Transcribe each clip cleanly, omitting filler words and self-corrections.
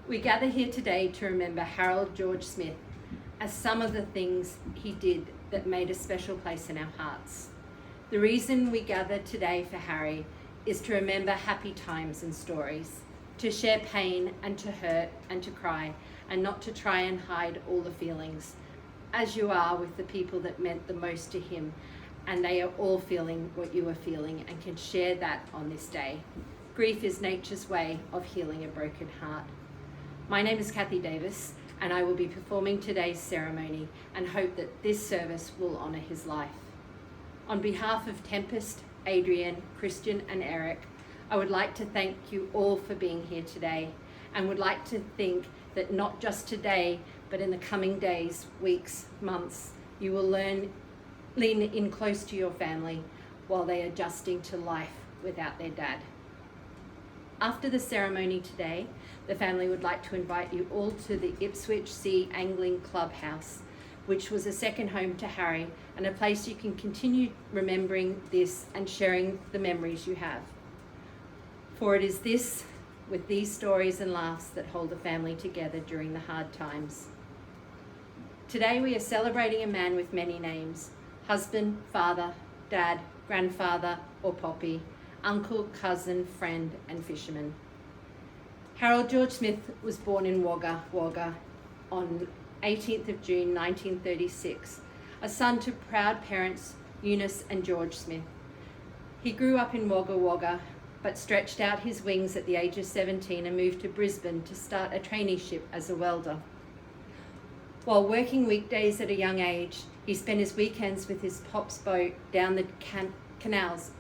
We gather here today to remember Harold George Smith as some of the things he did that made a special place in our hearts. The reason we gather today for Harry is to remember happy times and stories, to share pain and to hurt and to cry, and not to try and hide all the feelings, as you are with the people that meant the most to him, and they are all feeling what you are feeling and can share that on this day. Grief is nature's way of healing a broken heart. My name is Kathy Davis, and I will be performing today's ceremony and hope that this service will honour his life. On behalf of Tempest, Adrian, Christian and Eric, I would like to thank you all for being here today, and would like to think that not just today, but in the coming days, weeks, months, you will lean in close to your family while they are adjusting to life without their dad. After the ceremony today, the family would like to invite you all to the Ipswich Sea Angling Clubhouse, which was a second home to Harry and a place you can continue remembering this and sharing the memories you have. For it is this, with these stories and laughs, that hold the family together during the hard times. Today we are celebrating a man with many names: husband, father, dad, grandfather or poppy, uncle, cousin, friend and fisherman. Harold George Smith was born in Wagga Wagga on 18th of June 1936, a son to proud parents Eunice and George Smith. He grew up in Wagga Wagga, but stretched out his wings at the age of 17 and moved to Brisbane to start a traineeship as a welder. While working weekdays at a young age, he spent his weekends with his pop's boat down the canals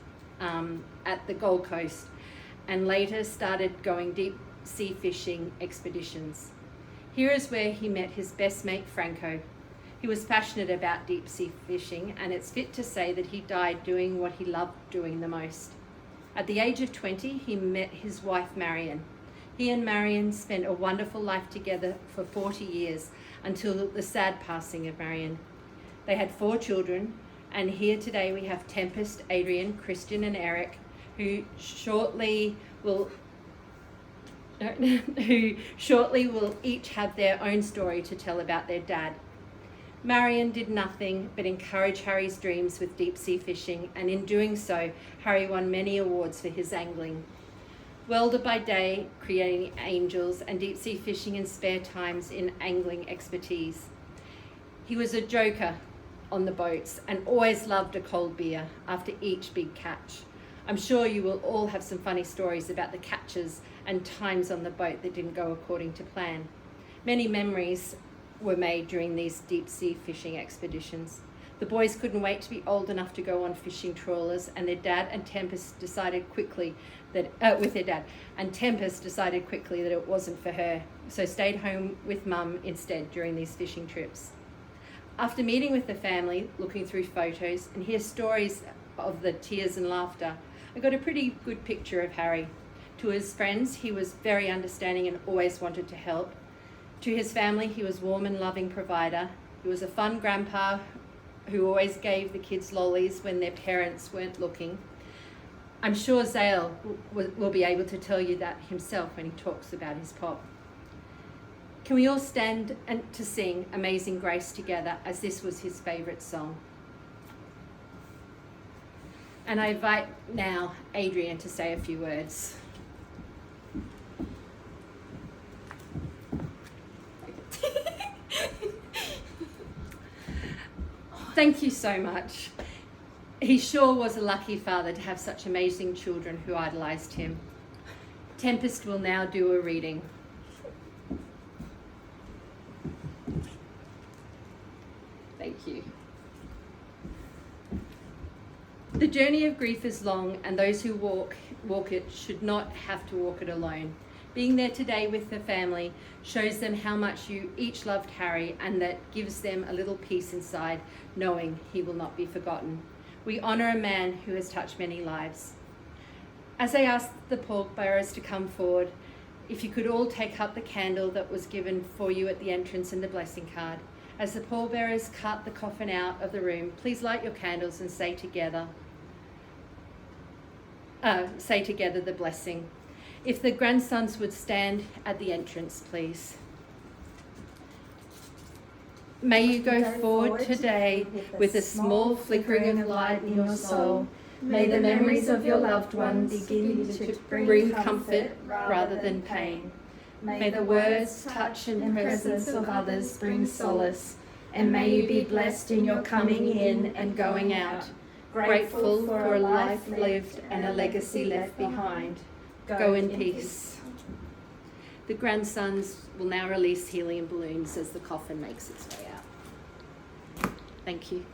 at the Gold Coast, and later started going deep sea fishing expeditions. Here is where he met his best mate Franco. He was passionate about deep sea fishing, and it's fit to say that he died doing what he loved doing the most. At the age of 20, he met his wife Marion. He and Marion spent a wonderful life together for 40 years until the sad passing of Marion. They had 4 children, and here today we have Tempest, Adrian, Christian and Eric, who shortly will each have their own story to tell about their dad. Marion did nothing but encourage Harry's dreams with deep sea fishing, and in doing so, Harry won many awards for his angling. Welder by day, creating angels, and deep sea fishing in spare times in angling expertise. He was a joker on the boats and always loved a cold beer after each big catch. I'm sure you will all have some funny stories about the catches and times on the boat that didn't go according to plan. Many memories were made during these deep sea fishing expeditions. The boys couldn't wait to be old enough to go on fishing trawlers, and their dad and Tempest decided quickly that it wasn't for her, so stayed home with Mum instead during these fishing trips. After meeting with the family, looking through photos and hear stories of the tears and laughter, I got a pretty good picture of Harry. To his friends, he was very understanding and always wanted to help. To his family, he was warm and loving provider. He was a fun grandpa who always gave the kids lollies when their parents weren't looking. I'm sure Zale will be able to tell you that himself when he talks about his pop. Can we all stand and to sing Amazing Grace together, as this was his favourite song? And I invite now Adrian to say a few words. Thank you so much. He sure was a lucky father to have such amazing children who idolised him. Tempest will now do a reading. Thank you. The journey of grief is long, and those who walk it should not have to walk it alone. Being there today with the family shows them how much you each loved Harry, and that gives them a little peace inside, knowing he will not be forgotten. We honour a man who has touched many lives. As I ask the pallbearers to come forward, if you could all take up the candle that was given for you at the entrance and the blessing card. As the pallbearers cart the coffin out of the room, please light your candles and say together the blessing. If the grandsons would stand at the entrance, please. May you go forward today with a small flickering of light in your soul. May the memories of your loved ones begin to bring comfort rather than pain. May the words, touch and presence of others bring solace. And may you be blessed in your coming in and going out, grateful for a life lived and a legacy left behind. Go in peace. The grandsons will now release helium balloons as the coffin makes its way out. Thank you.